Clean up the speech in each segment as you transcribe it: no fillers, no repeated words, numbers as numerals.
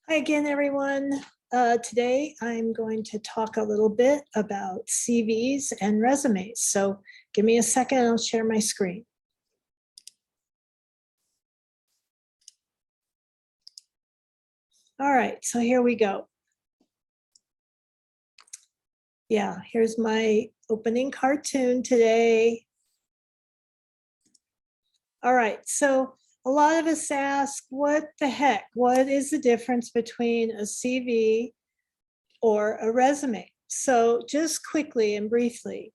Hi again, everyone. Today I'm going to talk a little bit about CVs and resumes. So give me a second and I'll share my screen. All right, so here we go. Yeah, here's my opening cartoon today. All right, so a lot of us ask, what the heck? What is the difference between a CV or a resume? So just quickly and briefly,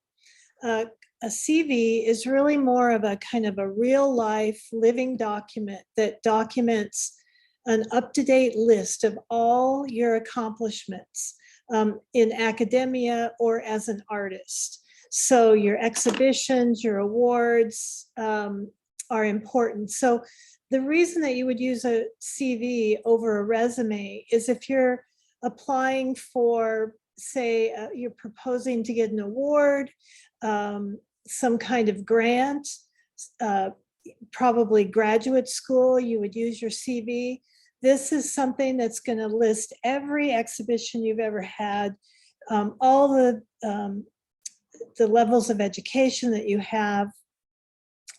a CV is really more of a kind of a real life living document that documents an up-to-date list of all your accomplishments in academia or as an artist. So your exhibitions, your awards are important. So the reason that you would use a CV over a resume is if you're applying for, say, you're proposing to get an award, some kind of grant, probably graduate school, you would use your CV. This is something that's going to list every exhibition you've ever had, all the levels of education that you have.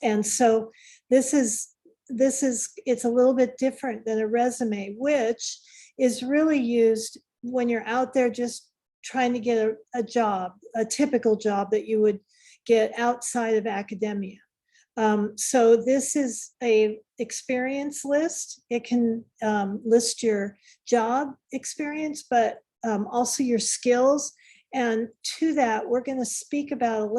And so it's a little bit different than a resume, which is really used when you're out there just trying to get a job, a typical job that you would get outside of academia. So this is a experience list. It can list your job experience, but also your skills. And to that, we're going to speak about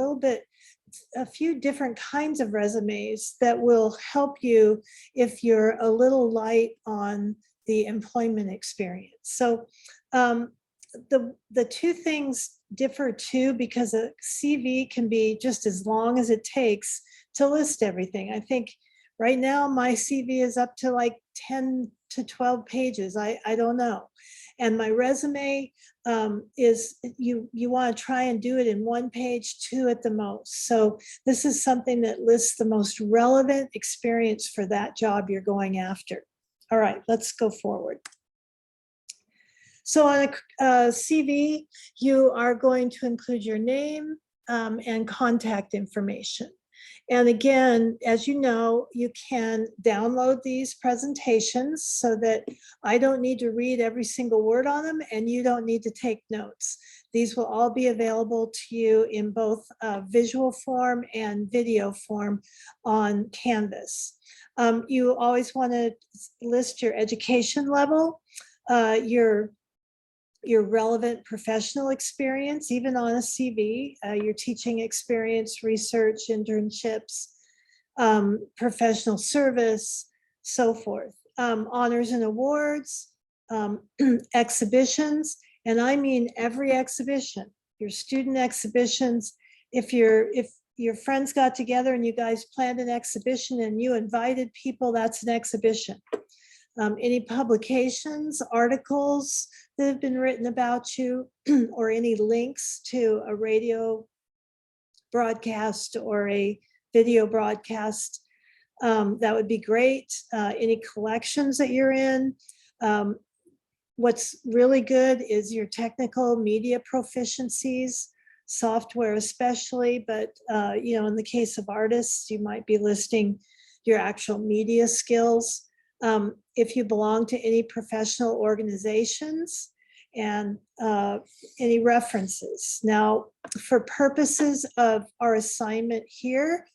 a few different kinds of resumes that will help you if you're a little light on the employment experience. So the two things differ too, because a CV can be just as long as it takes to list everything. I think right now my CV is up to like 10 to 12 pages. I don't know. And my resume is, you want to try and do it in 1 page, 2 at the most. So this is something that lists the most relevant experience for that job you're going after. All right, let's go forward. So on a CV, you are going to include your name and contact information. And again, as you know, you can download these presentations so that I don't need to read every single word on them and you don't need to take notes. These will all be available to you in both visual form and video form on Canvas. You always want to list your education level, your relevant professional experience, even on a CV, your teaching experience, research, internships, professional service, so forth. Honors and awards, exhibitions, and I mean every exhibition, your student exhibitions. If your friends got together and you guys planned an exhibition and you invited people, that's an exhibition. Any publications, articles that have been written about you, or any links to a radio broadcast or a video broadcast, that would be great. Any collections that you're in. What's really good is your technical media proficiencies, software especially, but in the case of artists, you might be listing your actual media skills. If you belong to any professional organizations, and any references. Now, for purposes of our assignment here,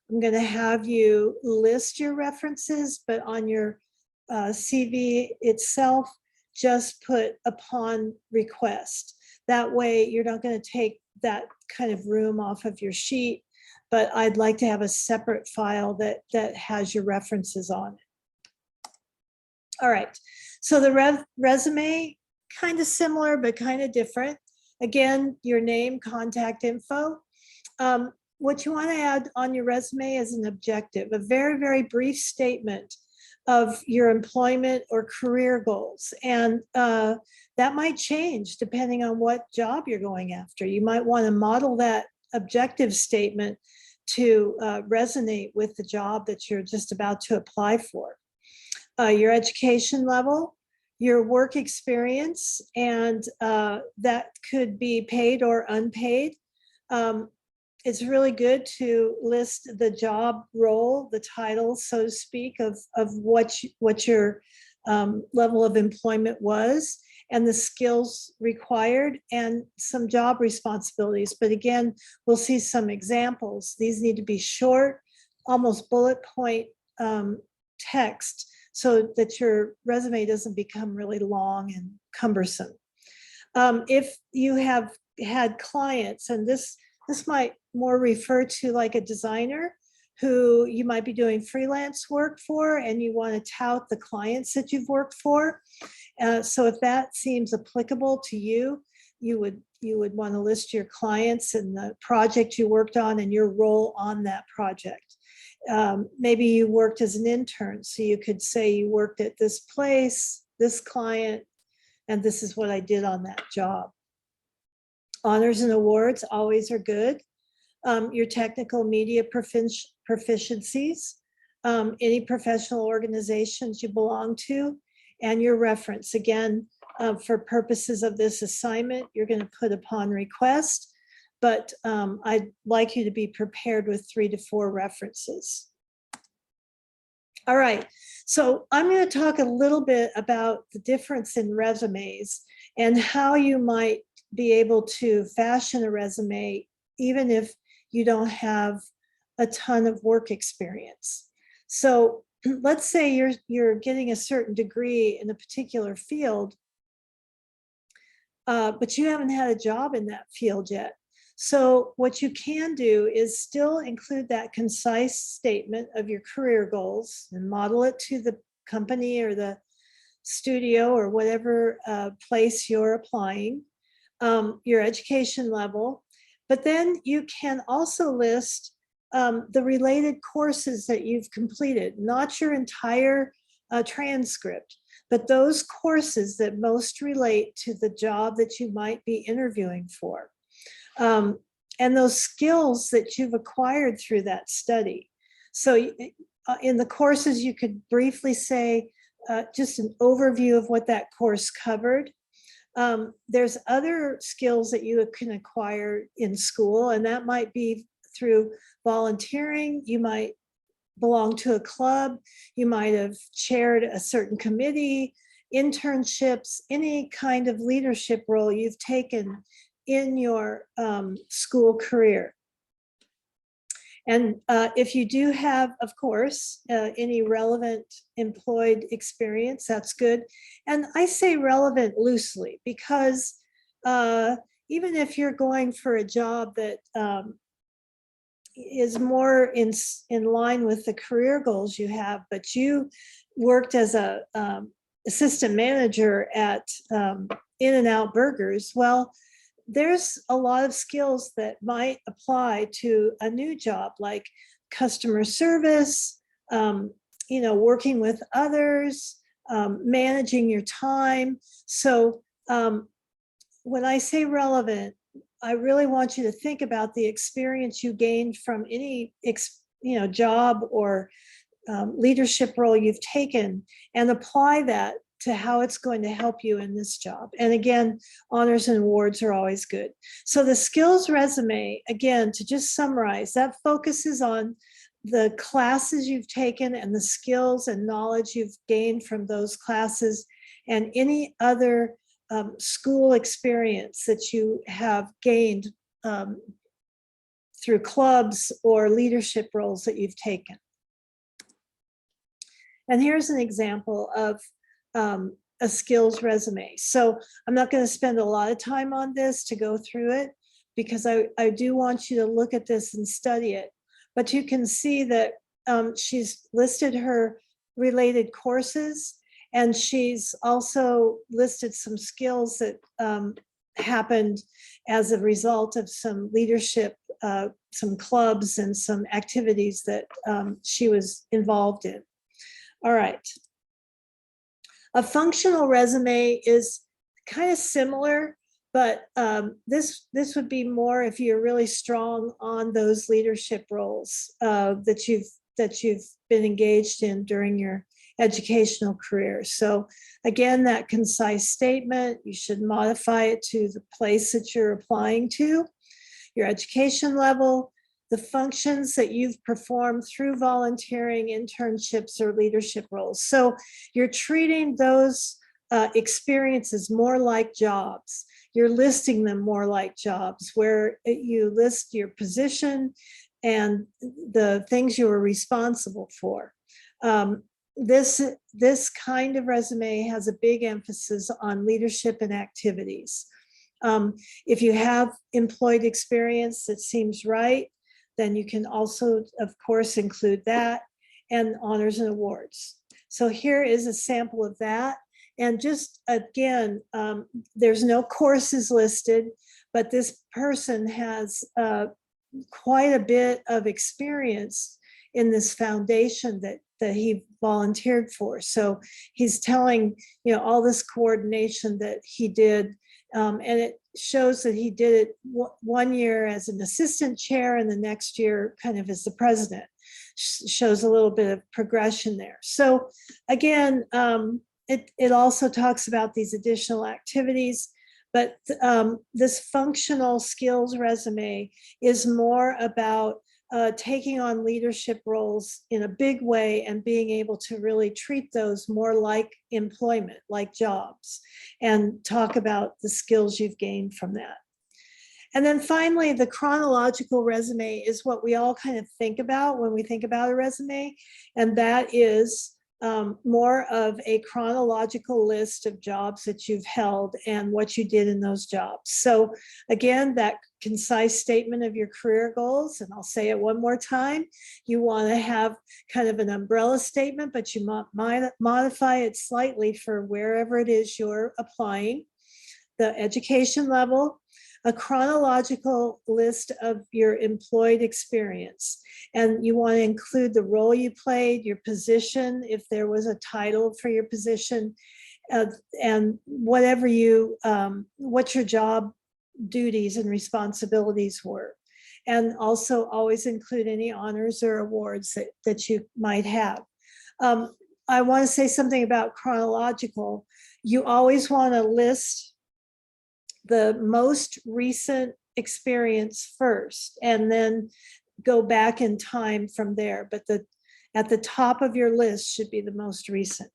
I'm going to have you list your references, but on your CV itself, just put upon request. That way, you're not going to take that kind of room off of your sheet, but I'd like to have a separate file that has your references on it. All right, so the resume, kind of similar, but kind of different. Again, your name, contact info. What you want to add on your resume is an objective, a very, very brief statement of your employment or career goals. And that might change depending on what job you're going after. You might want to model that objective statement to resonate with the job that you're just about to apply for. Your education level, your work experience, and that could be paid or unpaid. It's really good to list the job role, the title, so to speak, of what your level of employment was, and the skills required, and some job responsibilities. But again, we'll see some examples. These need to be short, almost bullet point text, so that your resume doesn't become really long and cumbersome. If you have had clients, and this might more refer to like a designer who you might be doing freelance work for, and you want to tout the clients that you've worked for. So if that seems applicable to you, you would want to list your clients and the project you worked on and your role on that project. Maybe you worked as an intern, so you could say you worked at this place, this client, and this is what I did on that job. Honors and awards always are good. Your technical media proficiencies, any professional organizations you belong to, and your reference. Again, for purposes of this assignment, you're going to put upon request, but I'd like you to be prepared with 3 to 4 references. All right, so I'm going to talk a little bit about the difference in resumes and how you might be able to fashion a resume even if you don't have a ton of work experience. So let's say you're getting a certain degree in a particular field, but you haven't had a job in that field yet. So what you can do is still include that concise statement of your career goals and model it to the company or the studio or whatever place you're applying, your education level. But then you can also list the related courses that you've completed, not your entire transcript, but those courses that most relate to the job that you might be interviewing for. And those skills that you've acquired through that study. So in the courses, you could briefly say just an overview of what that course covered. There's other skills that you can acquire in school, and that might be through volunteering. You might belong to a club. You might have chaired a certain committee, internships, any kind of leadership role you've taken in your school career. And if you do have, of course, any relevant employed experience, that's good. And I say relevant loosely because even if you're going for a job that is more in line with the career goals you have, but you worked as a assistant manager at In-N-Out Burgers, well, there's a lot of skills that might apply to a new job, like customer service, working with others, managing your time. So when I say relevant, I really want you to think about the experience you gained from any job or leadership role you've taken and apply that to how it's going to help you in this job. And again, honors and awards are always good. So the skills resume, again, to just summarize, that focuses on the classes you've taken and the skills and knowledge you've gained from those classes and any other school experience that you have gained through clubs or leadership roles that you've taken. And here's an example of a skills resume. So I'm not going to spend a lot of time on this to go through it because I do want you to look at this and study it. But you can see that she's listed her related courses, and she's also listed some skills that happened as a result of some leadership, some clubs and some activities that she was involved in. All right. A functional resume is kind of similar, but this would be more if you're really strong on those leadership roles that you've that you've been engaged in during your educational career. So again, that concise statement, you should modify it to the place that you're applying to, your education level, the functions that you've performed through volunteering, internships, or leadership roles. So you're treating those experiences more like jobs. You're listing them more like jobs, where you list your position and the things you were responsible for. This kind of resume has a big emphasis on leadership and activities. If you have employed experience that seems right, then you can also, of course, include that, and honors and awards. So here is a sample of that. And just again, there's no courses listed, but this person has quite a bit of experience in this foundation that he volunteered for. So he's telling, all this coordination that he did, and it shows that he did it 1 year as an assistant chair and the next year kind of as the president. Shows a little bit of progression there. So again, it also talks about these additional activities, but this functional skills resume is more about taking on leadership roles in a big way and being able to really treat those more like employment, like jobs, and talk about the skills you've gained from that. And then finally, the chronological resume is what we all kind of think about when we think about a resume, and that is more of a chronological list of jobs that you've held and what you did in those jobs. So again, that concise statement of your career goals, and I'll say it one more time, you want to have kind of an umbrella statement, but you might modify it slightly for wherever it is you're applying, the education level, a chronological list of your employed experience. And you want to include the role you played, your position, if there was a title for your position, and whatever what your job duties and responsibilities were. And also always include any honors or awards that you might have. I want to say something about chronological. You always want to list the most recent experience first, and then go back in time from there. But at the top of your list should be the most recent.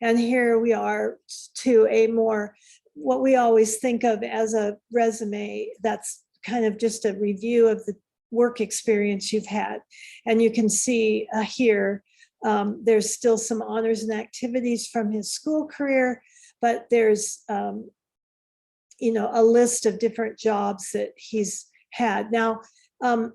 And here we are to a more, what we always think of as a resume, that's kind of just a review of the work experience you've had. And you can see here, there's still some honors and activities from his school career, but there's a list of different jobs that he's had. Now,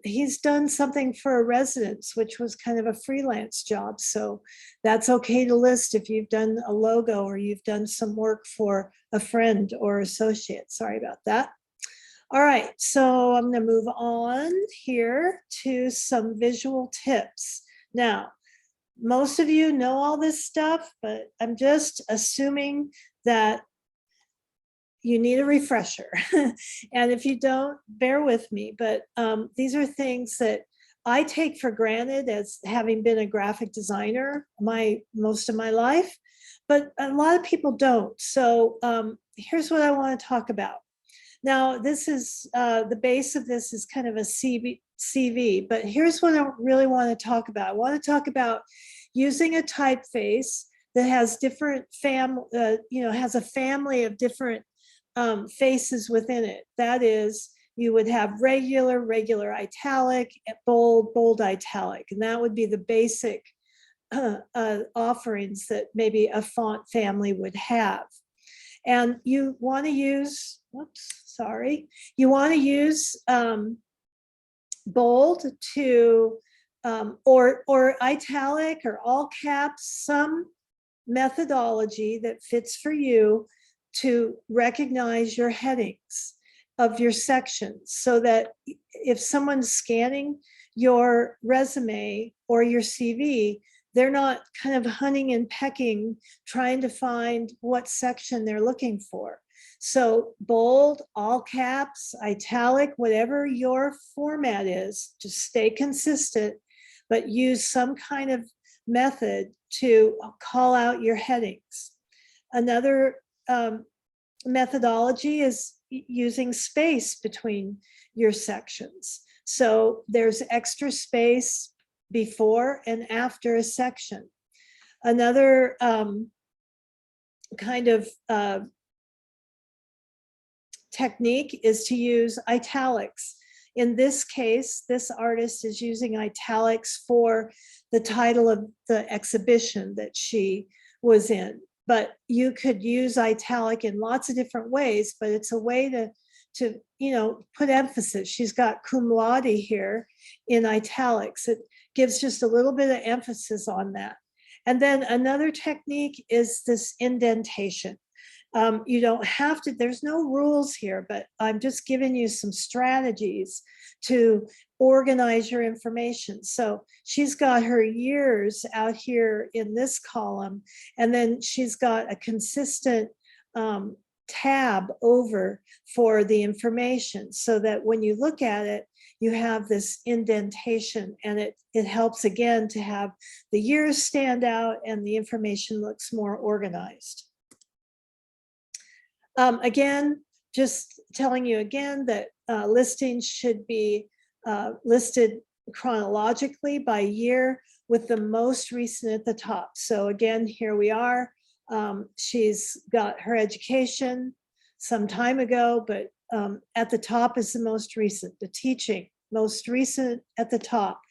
he's done something for a residence, which was kind of a freelance job. So that's okay to list if you've done a logo or you've done some work for a friend or associate. Sorry about that. All right, so I'm going to move on here to some visual tips. Now, most of you know all this stuff, but I'm just assuming that you need a refresher. And if you don't, bear with me, but these are things that I take for granted as having been a graphic designer most of my life, but a lot of people don't. So here's what I want to talk about. Now, this is the base of this is kind of a CV, but here's what I really want to talk about. I want to talk about using a typeface that has different has a family of different faces within it. That is, you would have regular italic, bold italic, and that would be the basic offerings that maybe a font family would have. And you want to use, you want to use bold to, or italic or all caps, some methodology that fits for you to recognize your headings of your sections, so that if someone's scanning your resume or your CV, they're not kind of hunting and pecking, trying to find what section they're looking for. So bold, all caps, italic, whatever your format is, just stay consistent. but use some kind of method to call out your headings. Another methodology is using space between your sections. So there's extra space before and after a section. Another kind of technique is to use italics. In this case, this artist is using italics for the title of the exhibition that she was in. But you could use italic in lots of different ways, but it's a way to put emphasis. She's got cum laude here in italics. It gives just a little bit of emphasis on that. And then another technique is this indentation. You don't have to, there's no rules here, but I'm just giving you some strategies to organize your information. So she's got her years out here in this column, and then she's got a consistent tab over for the information, so that when you look at it, you have this indentation, and it helps again to have the years stand out and the information looks more organized. Again, just telling you again that listings should be listed chronologically by year with the most recent at the top. So again, here we are. She's got her education some time ago, but at the top is the most recent, the teaching, most recent at the top,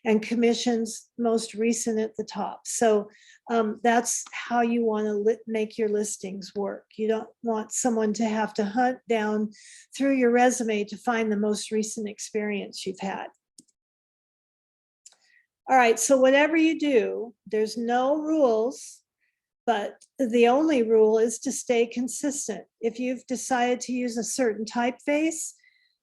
and commissions, most recent at the top. So that's how you want to make your listings work. You don't want someone to have to hunt down through your resume to find the most recent experience you've had. All right, so whatever you do, there's no rules, but the only rule is to stay consistent. If you've decided to use a certain typeface,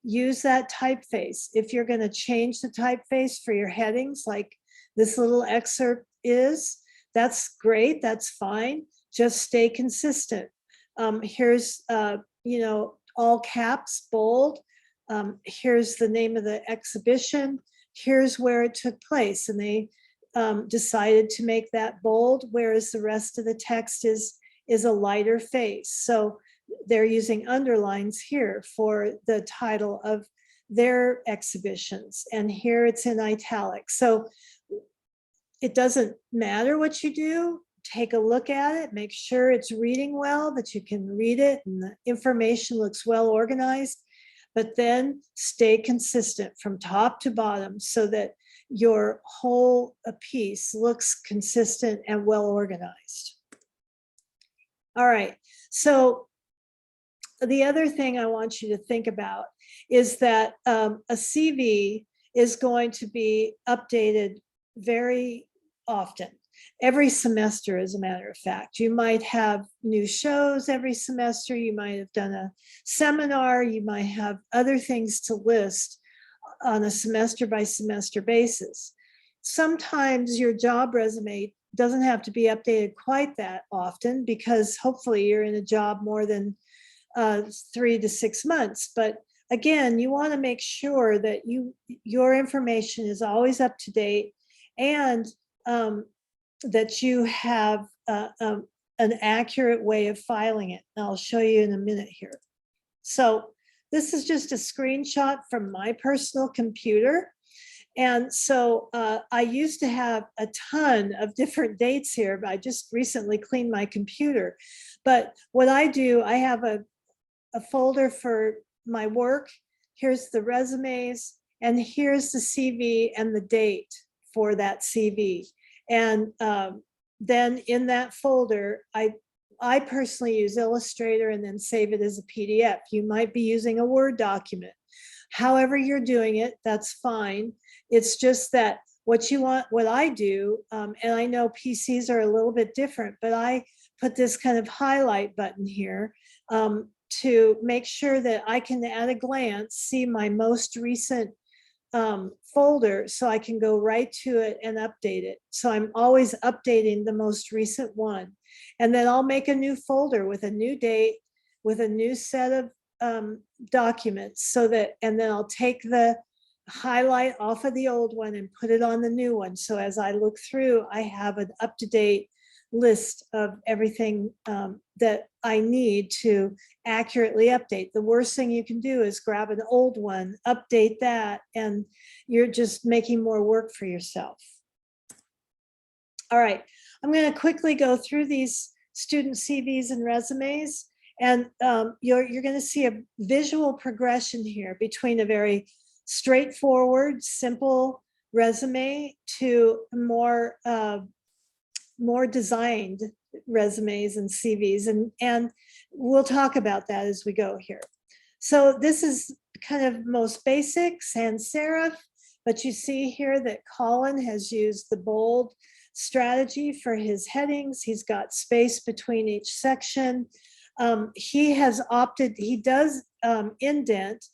use that typeface. If you're going to change the typeface for your headings, like this little excerpt is, that's great, that's fine. Just stay consistent. Here's, all caps, bold. Here's the name of the exhibition. Here's where it took place. And they decided to make that bold, whereas the rest of the text is a lighter face. So they're using underlines here for the title of their exhibitions. And here it's in italics. So it doesn't matter what you do. Take a look at it, make sure it's reading well, that you can read it and the information looks well organized, but then stay consistent from top to bottom so that your whole piece looks consistent and well organized. All right, so the other thing I want you to think about is that a CV is going to be updated very often, every semester, as a matter of fact. You might have new shows every semester, you might have done a seminar, you might have other things to list on a semester by semester basis. Sometimes your job resume doesn't have to be updated quite that often, because hopefully you're in a job more than 3 to 6 months. But again, you want to make sure that your information is always up to date, and that you have an accurate way of filing it. And I'll show you in a minute here. So this is just a screenshot from my personal computer. And so I used to have a ton of different dates here, but I just recently cleaned my computer. But what I do, I have a folder for my work. Here's the resumes, and here's the CV and the date for that CV. And then in that folder, I personally use Illustrator and then save it as a PDF. You might be using a Word document. However you're doing it, that's fine. It's just that what you want, what I do, and I know PCs are a little bit different, but I put this kind of highlight button here to make sure that I can at a glance see my most recent folder, so I can go right to it and update it. So I'm always updating the most recent one. And then I'll make a new folder with a new date, with a new set of documents, so that, and then I'll take the highlight off of the old one and put it on the new one. So as I look through, I have an up-to-date list of everything that I need to accurately update. The worst thing you can do is grab an old one, update that, and you're just making more work for yourself. All right, I'm going to quickly go through these student CVs and resumes, and you're going to see a visual progression here between a very straightforward, simple resume to more designed resumes and CVs, and we'll talk about that as we go here. So this is kind of most basic sans serif, but you see here that Colin has used the bold strategy for his headings. He's got space between each section. He does indent,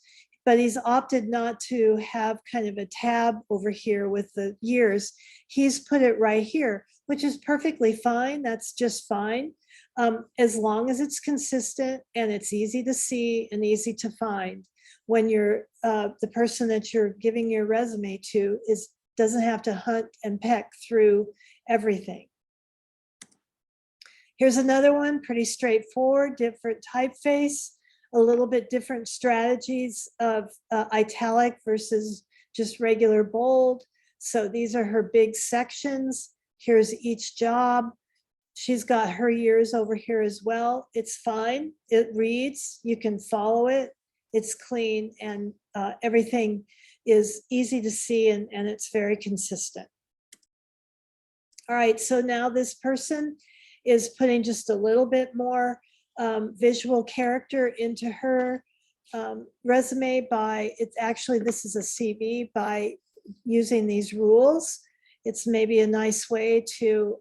but he's opted not to have kind of a tab over here with the years. He's put it right here, which is perfectly fine. That's just fine. As long as it's consistent and it's easy to see and easy to find when you're the person that you're giving your resume to doesn't have to hunt and peck through everything. Here's another one, pretty straightforward, different typeface, a little bit different strategies of italic versus just regular bold. So these are her big sections. Here's each job. She's got her years over here as well. It's fine. It reads, you can follow it. It's clean, and everything is easy to see, and it's very consistent. All right, so now this person is putting just a little bit more visual character into her resume this is a CV by using these rules. It's maybe a nice way to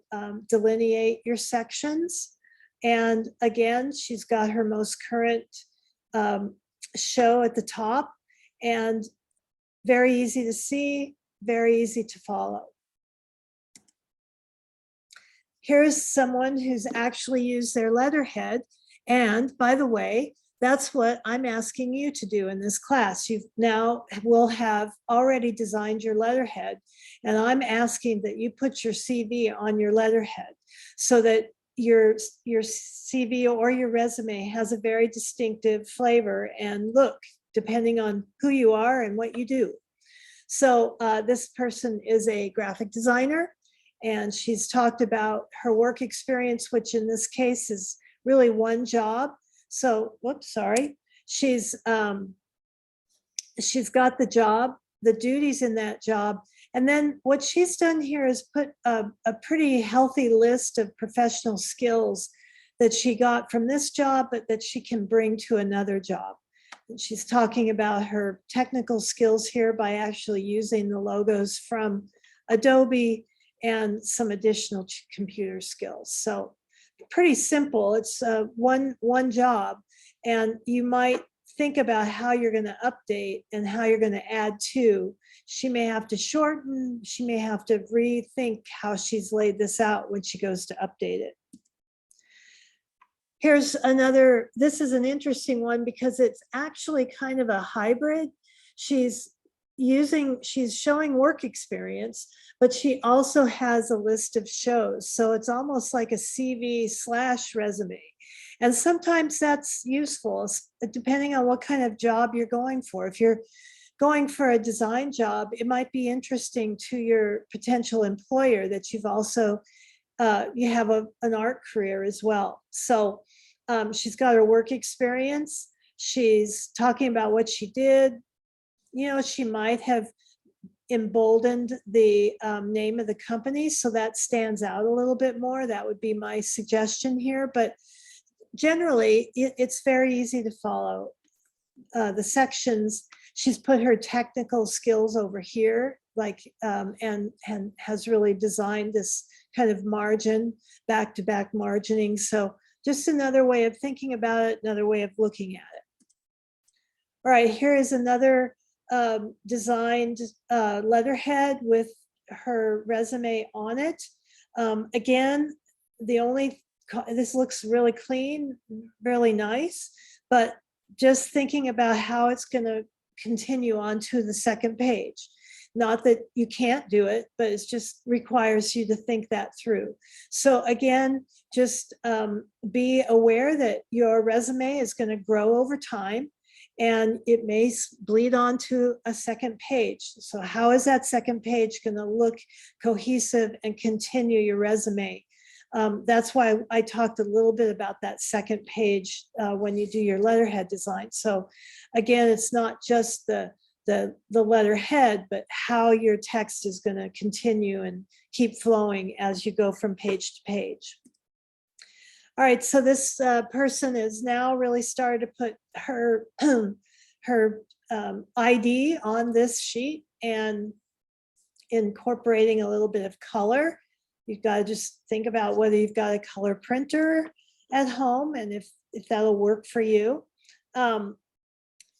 delineate your sections. And again, she's got her most current show at the top, and very easy to see, very easy to follow. Here's someone who's actually used their letterhead. And by the way, that's what I'm asking you to do in this class. You now will have already designed your letterhead, and I'm asking that you put your CV on your letterhead so that your CV or your resume has a very distinctive flavor and look, depending on who you are and what you do. So this person is a graphic designer, and she's talked about her work experience, which in this case is really one job. So, whoops, sorry. She's got the job, the duties in that job. And then what she's done here is put a pretty healthy list of professional skills that she got from this job, but that she can bring to another job. And she's talking about her technical skills here by actually using the logos from Adobe and some additional computer skills. So pretty simple. It's one job, and you might think about how you're going to update and how you're going to add to. She may have to shorten, she may have to rethink how she's laid this out when she goes to update it. Here's another, this is an interesting one because it's actually kind of a hybrid. She's showing work experience, but she also has a list of shows. So it's almost like a CV/resume. And sometimes that's useful, depending on what kind of job you're going for. If you're going for a design job, it might be interesting to your potential employer that you've also, you have an art career as well. So she's got her work experience. She's talking about what she did. You know, she might have emboldened the name of the company, so that stands out a little bit more. That would be my suggestion here. But generally, it's very easy to follow the sections. She's put her technical skills over here, like, and has really designed this kind of margin, back-to-back margining. So just another way of thinking about it, another way of looking at it. All right, here is another designed letterhead with her resume on it. Again, this looks really clean, really nice, but just thinking about how it's going to continue on to the second page. Not that you can't do it, but it just requires you to think that through. So again, just be aware that your resume is going to grow over time, and it may bleed onto a second page. So how is that second page going to look cohesive and continue your resume? That's why I talked a little bit about that second page when you do your letterhead design. So again, it's not just the letterhead, but how your text is going to continue and keep flowing as you go from page to page. All right, so this person is now really started to put her her ID on this sheet and incorporating a little bit of color. You've got to just think about whether you've got a color printer at home and if that'll work for you.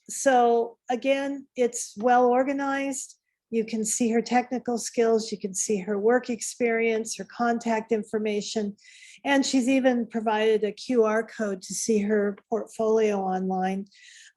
So again, it's well organized. You can see her technical skills, you can see her work experience, her contact information, and she's even provided a QR code to see her portfolio online.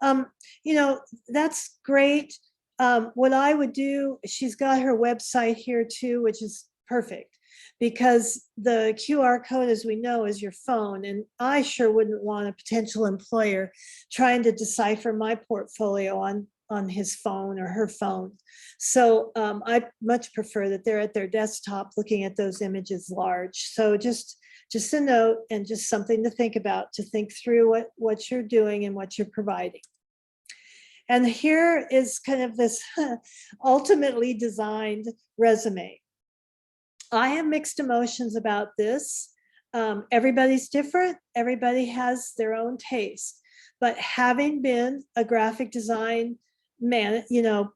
You know, that's great. What I would do, she's got her website here too, which is perfect, because the QR code, as we know, is your phone. And I sure wouldn't want a potential employer trying to decipher my portfolio on his phone or her phone. So I much prefer that they're at their desktop looking at those images large. So just a note and just something to think about, to think through what you're doing and what you're providing. And here is kind of this ultimately designed resume. I have mixed emotions about this. Everybody's different. Everybody has their own taste. But having been a graphic design man, you know,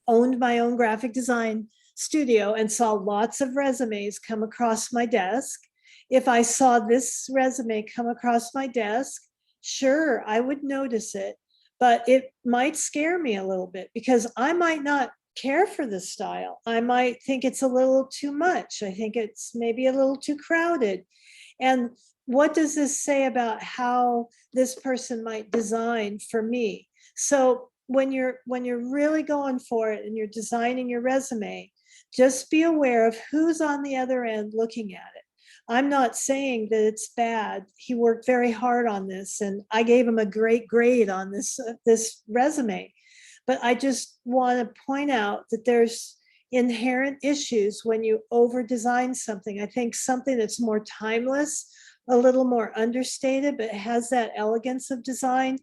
owned my own graphic design studio and saw lots of resumes come across my desk, if I saw this resume come across my desk, sure, I would notice it, but it might scare me a little bit because I might not care for this style. I might think it's a little too much. I think it's maybe a little too crowded. And what does this say about how this person might design for me? So when you're really going for it and you're designing your resume, just be aware of who's on the other end looking at it. I'm not saying that it's bad. He worked very hard on this, and I gave him a great grade on this resume. But I just want to point out that there's inherent issues when you over design something. I think something that's more timeless, a little more understated, but has that elegance of design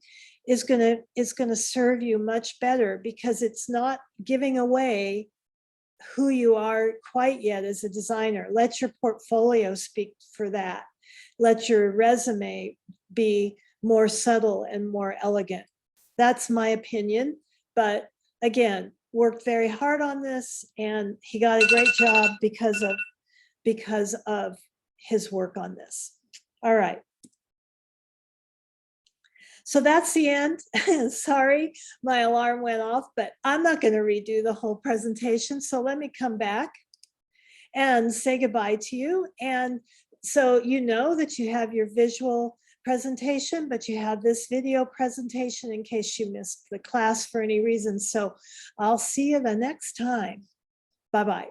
is gonna serve you much better, because it's not giving away who you are quite yet as a designer. Let your portfolio speak for that. Let your resume be more subtle and more elegant. That's my opinion. But again, worked very hard on this, and he got a great job because of his work on this. All right. So that's the end. Sorry, my alarm went off, but I'm not going to redo the whole presentation. So let me come back and say goodbye to you. And so you know that you have your visual presentation, but you have this video presentation in case you missed the class for any reason. So I'll see you the next time. Bye-bye.